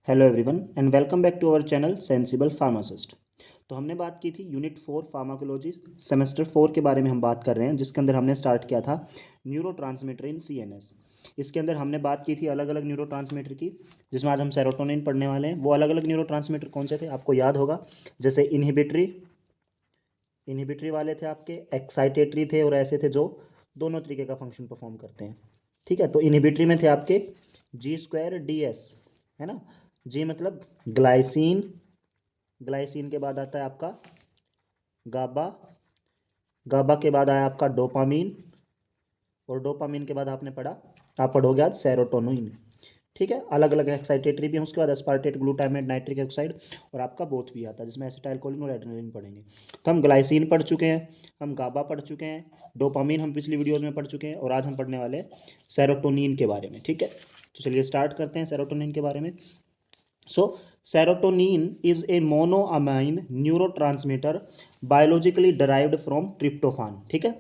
Hello everyone and welcome back to our channel sensible pharmacist. तो हमने बात की थी यूनिट 4 फार्माकोलॉजी सेमेस्टर 4 के बारे में हम बात कर रहे हैं, जिसके अंदर हमने स्टार्ट किया था न्यूरो ट्रांसमीटर इन सीएनएस। इसके अंदर हमने बात की थी अलग अलग न्यूरो ट्रांसमीटर की, जिसमें आज हम सेरोटोनिन पढ़ने वाले हैं। वो अलग अलग न्यूरो ट्रांसमीटर कौन से थे आपको याद होगा, जैसे इनहिबिटरी इनहिबिटरी वाले थे आपके, एक्साइटेटरी थे, और ऐसे थे जो दोनों तरीके का फंक्शन परफॉर्म करते हैं। ठीक है, तो इनहिबिटरी में थे आपके G2DS, है ना। जी मतलब ग्लाइसिन, ग्लाइसिन के बाद आता है आपका गाबा, गाबा के बाद आया आपका डोपामीन, और डोपामीन के बाद आपने पढ़ा, आप पढ़ोगे आज सेरोटोनिन। ठीक है, अलग अलग एक्साइटेटरी भी है, उसके बाद एस्पार्टेट, ग्लूटामेट, नाइट्रिक ऑक्साइड, और आपका बोथ भी आता है जिसमें एसिटाइल कोलिन और एड्रेनलिन पढ़ेंगे। तो हम ग्लाइसिन पढ़ चुके हैं, हम गाबा पढ़ चुके हैं, डोपामीन हम पिछली वीडियोज़ में पढ़ चुके हैं, और आज हम पढ़ने वाले हैं सेरोटोनिन के बारे में। ठीक है, तो चलिए स्टार्ट करते हैं सेरोटोनिन के बारे में। So, serotonin is a monoamine neurotransmitter biologically derived from tryptophan। ठीक है,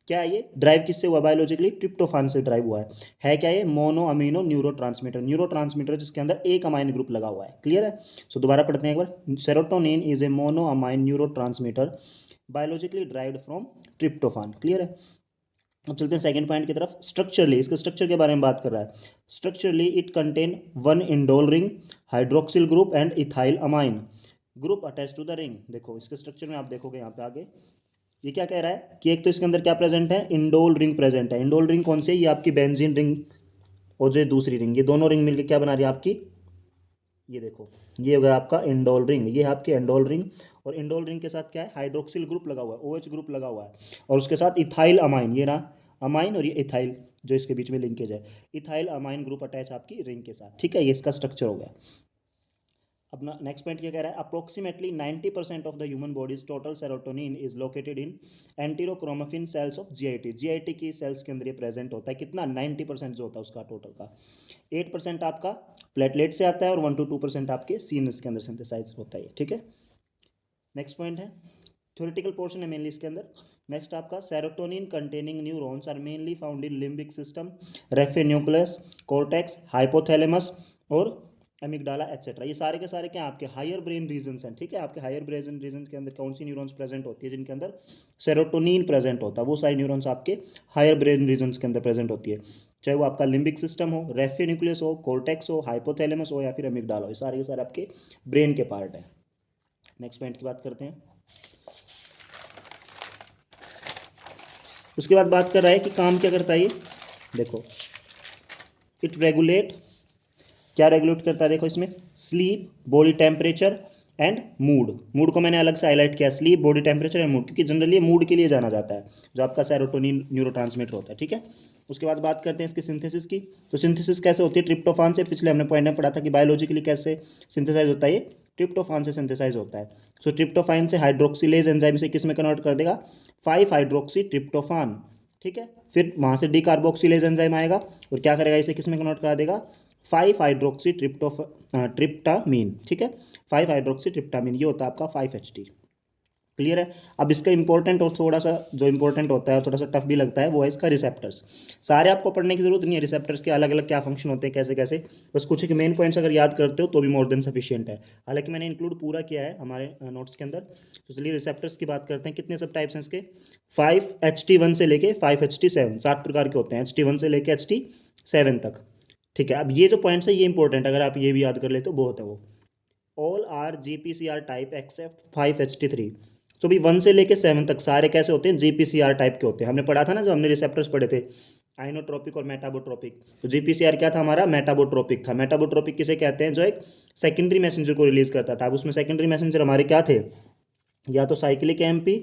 क्या है ये ड्राइव किससे हुआ? बायोलॉजिकली ट्रिप्टोफान से ड्राइव हुआ है क्या? ये मोनो अमीनो न्यूरोट्रांसमीटर जिसके अंदर एक अमाइन ग्रुप लगा हुआ है। क्लियर है? सो दोबारा पढ़ते हैं एक बार। Serotonin is a mono amine neurotransmitter biologically derived from tryptophan. Clear है? अब चलते हैं सेकंड पॉइंट की तरफ। स्ट्रक्चरली, इसके स्ट्रक्चर के बारे में बात कर रहा है। Structurally it contain one indole ring, hydroxyl group and ethyl amine group attach to the ring. देखो इसके स्ट्रक्चर में आप देखोगे यहाँ पे आगे ये क्या कह रहा है कि एक तो इसके अंदर क्या प्रेजेंट है, इंडोल रिंग प्रेजेंट है। इंडोल रिंग कौन सी है? ये आपकी बेंजीन रिंग और जो दूसरी रिंग, ये दोनों रिंग मिलकर क्या बना रही है आपकी, ये देखो, ये हो गया आपका इंडोल रिंग, ये है आपकी इंडोल रिंग। और इंडोल रिंग के साथ क्या है? हाइड्रोक्सिल ग्रुप लगा हुआ है, OH ग्रुप लगा हुआ है, और उसके साथ इथाइल अमाइन, ये रहा अमाइन, और ये इथाइल जो इसके बीच में लिंकेज है, इथाइल अमाइन ग्रुप अटैच आपकी रिंग के साथ। ठीक है, ये इसका स्ट्रक्चर हो गया। अपना नेक्स्ट पॉइंट क्या कह रहा है? Approximately 90% of the human body's total serotonin is located in enterochromaffin cells of GIT की सेल्स के अंदर ये प्रेजेंट होता है। कितना? 90% जो होता है उसका टोटल का। 8% आपका प्लेटलेट से आता है, और 1 to 2% आपके सीनस के अंदर सिंथेसाइज होता है। ठीक है, नेक्स्ट पॉइंट है, थ्योरेटिकल पोर्शन है मेनली इसके अंदर। नेक्स्ट आपका serotonin containing neurons are mainly found in limbic system, raphe nucleus, cortex, hypothalamus और एमिगडाला एटसेट्रा। ये सारे के सारे क्या आपके हायर ब्रेन रीजन्स हैं। ठीक है, आपके हायर ब्रेन रीजन्स के अंदर कौन सी न्यूरॉन्स प्रेजेंट होती है जिनके अंदर सेरोटोनिन प्रेजेंट होता है? वो सारी न्यूरॉन्स आपके हायर ब्रेन रीजन्स के अंदर प्रेजेंट होती है, चाहे वो आपका लिम्बिक सिस्टम हो, रेफे न्यूक्लियस हो, कॉर्टेक्स हो, हाइपोथैलेमस हो, या फिर एमिगडाला हो। ये सारे के सारे आपके ब्रेन के पार्ट है। नेक्स्ट पॉइंट की बात करते हैं। उसके बाद बात कर रहा है कि काम क्या करता है ये, देखो इट रेगुलेट, क्या रेगुलेट करता है? देखो इसमें sleep, body temperature and mood. Mood को मैंने अलग से हाईलाइट किया, sleep, body temperature and mood, क्योंकि जनरली मूड के लिए जाना जाता है जो आपका सेरोटोनिन न्यूरोट्रांसमीटर होता है। ठीक है, उसके बाद बात करते हैं इसकी सिंथेसिस की। तो सिंथेसिस कैसे होती है? ट्रिप्टोफान से। पिछले हमने पॉइंट में पढ़ा था कि बायोलॉजिकली कैसे सिंथेसाइज होता है, ये ट्रिप्टोफान से सिंथेसाइज होता है। सो ट्रिप्टोफाइन से हाइड्रोक्सिलेज एंजाइम से किस में कन्वर्ट कर देगा? 5 हाइड्रोक्सी ट्रिप्टोफान। ठीक है, फिर वहाँ से डीकार्बोक्सिलेज एंजाइम आएगा और क्या करेगा? इसे किस में कन्वर्ट करा देगा? 5 हाइड्रोक्सी ट्रिप्टामीन। ठीक है, 5 हाइड्रोक्सी ट्रिप्टामीन, ये होता है आपका 5HT। क्लियर है? अब इसका इंपॉर्टेंट और थोड़ा सा जो इंपॉर्टेंट होता है और थोड़ा सा टफ भी लगता है वो है इसका रिसेप्टर्स। सारे आपको पढ़ने की जरूरत नहीं है, रिसेप्टर्स के अलग अलग क्या फंक्शन होते हैं, कैसे कैसे, बस कुछ एक मेन पॉइंट्स अगर याद करते हो तो भी मोर देन सफिशियंट है। हालांकि मैंने इंक्लूड पूरा किया है हमारे नोट्स के अंदर। तो चलिए रिसेप्टर्स की बात करते हैं। कितने सब टाइप्स हैं इसके? 5HT1 से लेके 5HT7, 7 प्रकार के होते हैं, HT1 से लेके HT7 तक। ठीक है, अब ये जो पॉइंट्स है ये इंपॉर्टेंट, अगर आप ये भी याद कर ले तो बहुत है वो। All are GPCR type except 5HT3। तो भी 1 से लेके 7 तक सारे कैसे होते हैं? GPCR टाइप के होते हैं। हमने पढ़ा था ना, जो हमने रिसेप्टर्स पढ़े थे, आइनोट्रोपिक और मेटाबोट्रोपिक। तो GPCR क्या था हमारा? मेटाबोट्रोपिक था। मेटाबोट्रोपिक किसे कहते हैं? जो एक सेकेंडरी मैसेंजर को रिलीज करता था। अब उसमें सेकेंडरी मैसेंजर हमारे क्या थे? या तो साइक्लिक MP,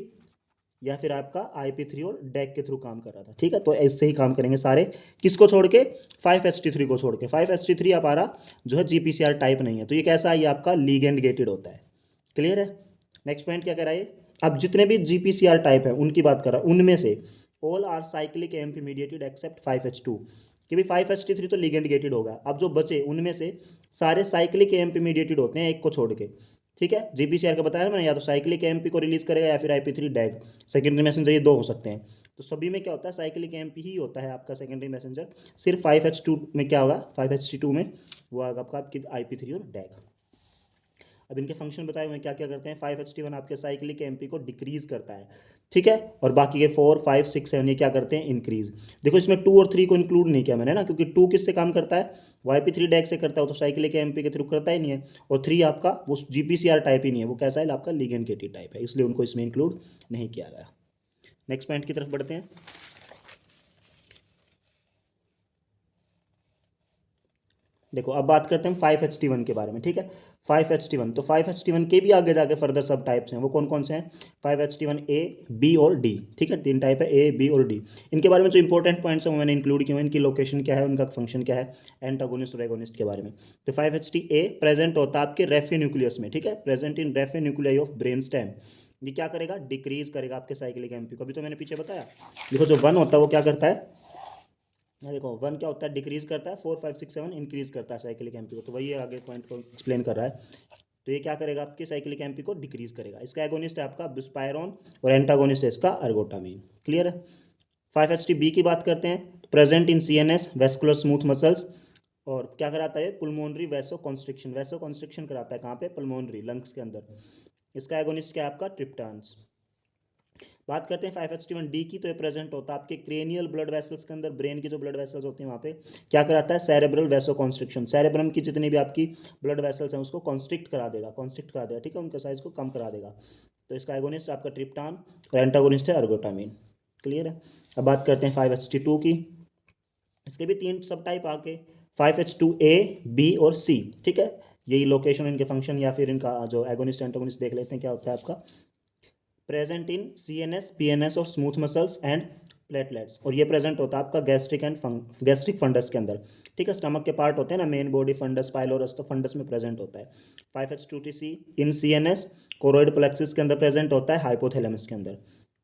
या फिर आपका IP3 और डैक के थ्रू काम कर रहा था। ठीक है, तो ऐसे ही काम करेंगे सारे, किसको छोड़ के? 5HT3 को छोड़ के। 5HT3 हमारा जो है GPCR टाइप नहीं है, तो ये कैसा है? ये आपका लीगेंड गेटेड होता है। क्लियर है? नेक्स्ट पॉइंट क्या कह रहा है? अब जितने भी GPCR टाइप है उनकी बात कर रहा है, उनमें से all are cyclic AMP mediated except 5H2, कि भाई 5HT3 तो लीगेंड गेटेड होगा। अब जो बचे उनमें से सारे साइक्लिक AMP मीडिएटेड होते हैं, एक को छोड़ के। ठीक है, GPCR का बताया ना मैंने, या तो साइक्लिक AMP को रिलीज करेगा या फिर IP3 डैग, सेकेंडरी मैसेंजर, ये दो हो सकते हैं। तो सभी में क्या होता है? साइक्लिक AMP ही होता है आपका सेकेंडरी मैसेंजर। सिर्फ 5H2 में क्या होगा? 5HT2 में वो आएगा आपका आपकी IP3 और डैग। अब इनके फंक्शन बताए हुए हैं, क्या क्या करते हैं। 5HT1 आपके साइक्लिक एमपी को डिक्रीज करता है, ठीक है, और बाकी के 4 5 6 7 ये क्या करते हैं, इंक्रीज। देखो इसमें 2 और 3 को इंक्लूड नहीं किया मैंने ना, क्योंकि 2 किससे काम करता है, YP3 डैग से करता है, तो साइक्लिक एमपी के थ्रू करता ही नहीं है। और 3 आपका वो GPCR टाइप ही नहीं है, वो कैसा है आपका लिगेंड गेटेड टाइप है, इसलिए उनको इसमें इंक्लूड नहीं किया गया। नेक्स्ट पॉइंट की तरफ बढ़ते हैं। देखो अब बात करते हैं 5HT1 के बारे में, ठीक है। 5HT1, तो 5HT1 के भी आगे जाके फर्दर सब टाइप्स हैं, वो कौन कौन से हैं, 5HT1A B और D, ठीक है, 3 टाइप है, A B और D। इनके बारे में जो इंपॉर्टेंट पॉइंट्स हैं वो मैंने इंक्लूड किए हैं, इनकी लोकेशन क्या है, उनका फंक्शन क्या है, एंटागोनिस्ट और एगोनिस्ट के बारे में। तो 5HTA प्रेजेंट होता है आपके रेफे न्यूक्लियस में, ठीक है, present in raphe nuclei of brain stem. ये क्या करेगा, डिक्रीज करेगा आपके साइक्लिक एमपी को। अभी तो मैंने पीछे बताया, देखो जो 1 होता है वो क्या करता है, यहाँ देखो 1 क्या होता है, डिक्रीज करता है, 4 5 6 7 इंक्रीज करता है साइक्लिक एमपी को। तो वही आगे पॉइंट को एक्सप्लेन कर रहा है। तो ये क्या करेगा, आपके साइक्लिक एमपी को डिक्रीज करेगा। इसका एगोनिस्ट है आपका बुस्पायरोन और एंटागोनिस्ट है इसका अर्गोटामिन। क्लियर है। 5HTB की बात करते हैं, present in CNS vascular smooth muscles, और क्या कराता है, पुल्मोनरी वैसो कॉन्स्ट्रिक्शन, वैसो कॉन्स्ट्रिक्शन कराता है कहाँ पे, पुल्मोनरी लंग्स के अंदर। इसका एगोनिस्ट क्या है आपका, ट्रिप्टान्स। बात करते हैं 5HT1D की, तो ये प्रेजेंट होता है आपके क्रेनियल ब्लड वेसल्स के अंदर, ब्रेन की जो ब्लड वेसल्स होती हैं वहाँ पे। क्या कराता है, सेरेब्रल वैसो कॉन्स्ट्रिक्शन, सेरेब्रम की जितनी भी आपकी ब्लड वेसल्स हैं उसको कॉन्स्ट्रिक्ट करा देगा, कॉन्स्ट्रिक्ट करा देगा, ठीक है, उनके साइज को कम करा देगा। तो इसका एगोनिस्ट आपका ट्रिप्टान और एंटागोनिस्ट है अर्गोटामिन। क्लियर है। अब बात करते हैं 5HT2 की, इसके भी 3 सब टाइप आके 5H2A B और C, ठीक है। यही लोकेशन, इनके फंक्शन या फिर इनका जो एगोनिस्ट एंटागोनिस्ट देख लेते हैं क्या होता है आपका। प्रेजेंट इन CNS PNS और स्मूथ मसल्स एंड प्लेटलेट्स, और ये प्रेजेंट होता है आपका गैस्ट्रिक एंड गैस्ट्रिक फंडस के अंदर, ठीक है, स्टमक के पार्ट होते हैं ना, मेन बॉडी फंडस पाइलोरस, तो फंडस में प्रेजेंट होता है। 5H2TC इन CNS कोरोइड प्लेक्सिस के अंदर प्रेजेंट होता है, हाइपोथैलेमस के अंदर,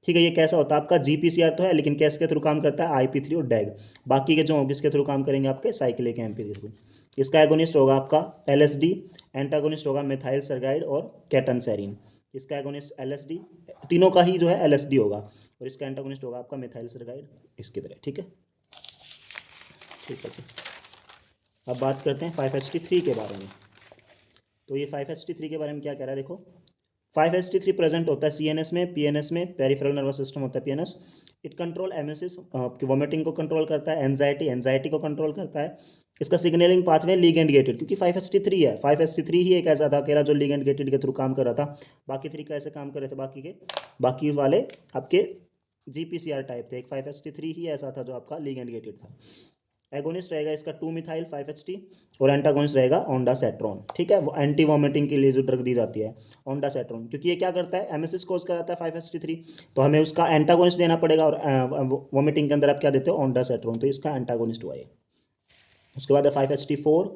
ठीक है। ये कैसा होता है आपका, GPCR तो है, लेकिन कैस के थ्रू काम करता है, IP3 और डैग। बाकी के जो किसके थ्रू काम करेंगे, आपके साइक्लिक एमपी के थ्रू। इसका एगोनिस्ट होगा आपका LSD, एंटागोनिस्ट होगा मिथाइल सरगाइड और कैटन सेरीन। इसका एगोनिस्ट LSD, तीनों का ही जो है LSD होगा, और इसका एंटागोनिस्ट होगा आपका मिथाइल सरगाइड, इसकी तरह, ठीक है। ठीक है, अब बात करते हैं 5HT3 के बारे में। तो ये 5HT3 के बारे में क्या कह रहा है, देखो 5HT3 प्रेजेंट होता है CNS में, PNS में, पेरिफेरल नर्वस सिस्टम होता है PNS। इट कंट्रोल एमेसिस, आपकी वॉमिटिंग को कंट्रोल करता है, एंजाइटी को कंट्रोल करता है। इसका सिग्नलिंग पाथवे लीगेंड गेटेड, क्योंकि 5HT3 है, 5HT3 ही एक ऐसा था अकेला जो लीगेंड गेटेड के थ्रू काम कर रहा था। बाकी 3 कैसे काम कर रहे थे, बाकी वाले आपके GPCR टाइप थे, एक 5HT3 ही ऐसा था जो आपका लीगेंड गेटेड था। एगोनिस्ट रहेगा इसका 2 मिथाइल 5HT, और एंटागोनिस्ट रहेगा ओंडासेट्रॉन, ठीक है, वो एंटी वॉमिटिंग के लिए जो ड्रग दी जाती है ओंडासेट्रॉन, क्योंकि ये क्या करता है, एमेसिस कोज कराता है 5HT3, तो हमें उसका एंटागोनिस्ट देना पड़ेगा, और वॉमिटिंग के अंदर आप क्या देते हो, ओंडासेट्रॉन, तो इसका एंटागोनिस्ट हुआ ये। उसके बाद है 5HT4,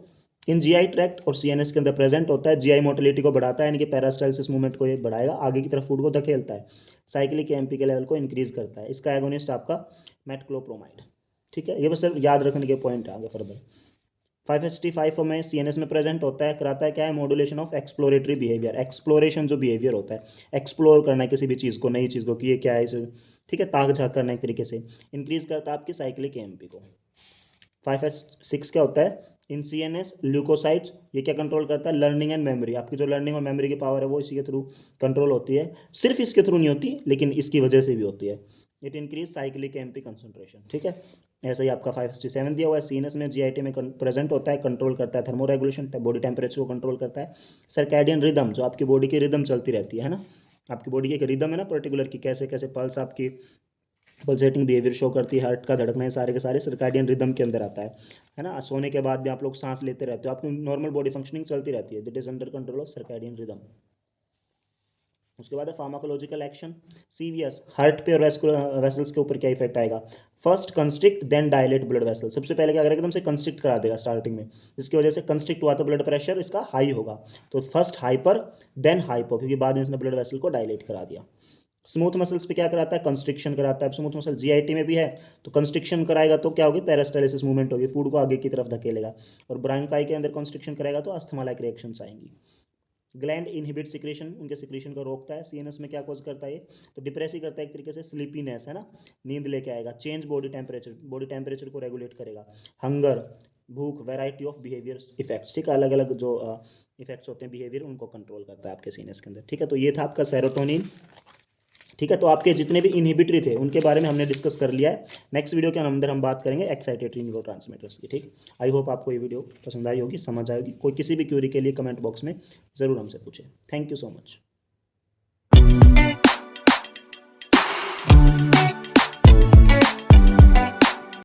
इन GI ट्रैक्ट और CNS के अंदर प्रेजेंट होता है, GI मोटिलिटी को बढ़ाता है, यानी कि पैरास्टाइलसिस मूवमेंट को ये बढ़ाएगा, आगे की तरफ फूड को धकेलता है, साइक्लिक एमपी के लेवल को इंक्रीज करता है। इसका एगोनिस्ट आपका मेटक्लोप्रोमाइड, ठीक है। ये बस सिर्फ याद रखने के पॉइंट है, आगे फर्दर 5HT5 में CNS में प्रेजेंट होता है, कराता है क्या है, modulation of exploratory behaviour, exploration जो बिहेवियर होता है, एक्सप्लोर करना है किसी भी चीज़ को, नई चीज़ को कि ये क्या है इसे, ठीक है, ताक झाक करना एक तरीके से, इंक्रीज करता है आपकी साइक्लिक एमपी को। 5H6 क्या होता है, इन CNS ल्यूकोसाइट्स, ये क्या कंट्रोल करता है, लर्निंग एंड मेमोरी, आपकी जो लर्निंग और मेमोरी की पावर है वो इसी के थ्रू कंट्रोल होती है, सिर्फ इसके थ्रू नहीं होती लेकिन इसकी वजह से भी होती है। It increase cyclic MP concentration, ठीक है। ऐसा ही आपका 5HT7 दिया हुआ है, CNS में GIT में प्रेजेंट होता है, कंट्रोल करता है थर्मो रेगुलेशन, बॉडी टेम्परेचर को कंट्रोल करता है। सर्कैडियन रिदम, जो आपकी बॉडी की रिदम चलती रहती है ना, आपकी बॉडी की एक रिदम है ना पर्टिकुलर की, कैसे कैसे पल्स आपकी पल्सेटिंग बिहेवियर शो करती है, हार्ट का धड़कना, है सारे के सारे सर्कैडियन रिदम के अंदर आता है ना। सोने के बाद भी आप लोग सांस लेते रहते हो, आपकी नॉर्मल बॉडी फंक्शनिंग चलती रहती है, that is under control of circadian rhythm. उसके बाद है फार्माकोलॉजिकल एक्शन, CVS, हार्ट पे और वेसल्स के ऊपर क्या इफेक्ट आएगा, first constrict then dilate blood vessel, सबसे पहले क्या करेगा, एकदम से कंस्ट्रिक्ट करा देगा स्टार्टिंग में, जिसकी वजह से कंस्ट्रिक्ट हुआ तो ब्लड प्रेशर इसका हाई होगा, तो फर्स्ट हाइपर देन हाइपो, क्योंकि बाद में इसने ब्लड वेसल को डायलेट करा दिया। स्मूथ मसल्स पे क्या कराता है, कंस्ट्रिक्शन कराता है, स्मूथ मसल GIT में भी है, तो कंस्ट्रिक्शन कराएगा तो क्या होगी, पेरास्टाइलिसिस मूवमेंट होगी, फूड को आगे की तरफ धकेलेगा, और ब्रांकाई के अंदर कंस्ट्रिक्शन कराएगा तो अस्थमा लाइक रिएक्शंस आएंगी। ग्लैंड इनहिबिट सिक्रेशन, उनके सिक्रेशन को रोकता है। CNS में क्या कॉज करता है ये, तो डिप्रेस ही करता है एक तरीके से, स्लीपीनेस है ना, नींद लेके आएगा। चेंज बॉडी टेम्परेचर को रेगुलेट करेगा। हंगर, भूख, वैरायटी ऑफ बिहेवियर इफेक्ट्स, ठीक है, अलग अलग जो इफेक्ट्स होते हैं बिहेवियर उनको कंट्रोल करता है आपके सीनस के अंदर, ठीक है। तो ये था आपका सेरोटोनिन, ठीक है। तो आपके जितने भी इनहिबिटरी थे उनके बारे में हमने डिस्कस कर लिया है। नेक्स्ट वीडियो के अंदर हम बात करेंगे एक्साइटेटरी न्यूरोट्रांसमीटर्स की, ठीक। आई होप आपको ये वीडियो पसंद आई होगी, समझ आएगी। कोई किसी भी क्वेरी के लिए कमेंट बॉक्स में ज़रूर हमसे पूछे। Thank you so much.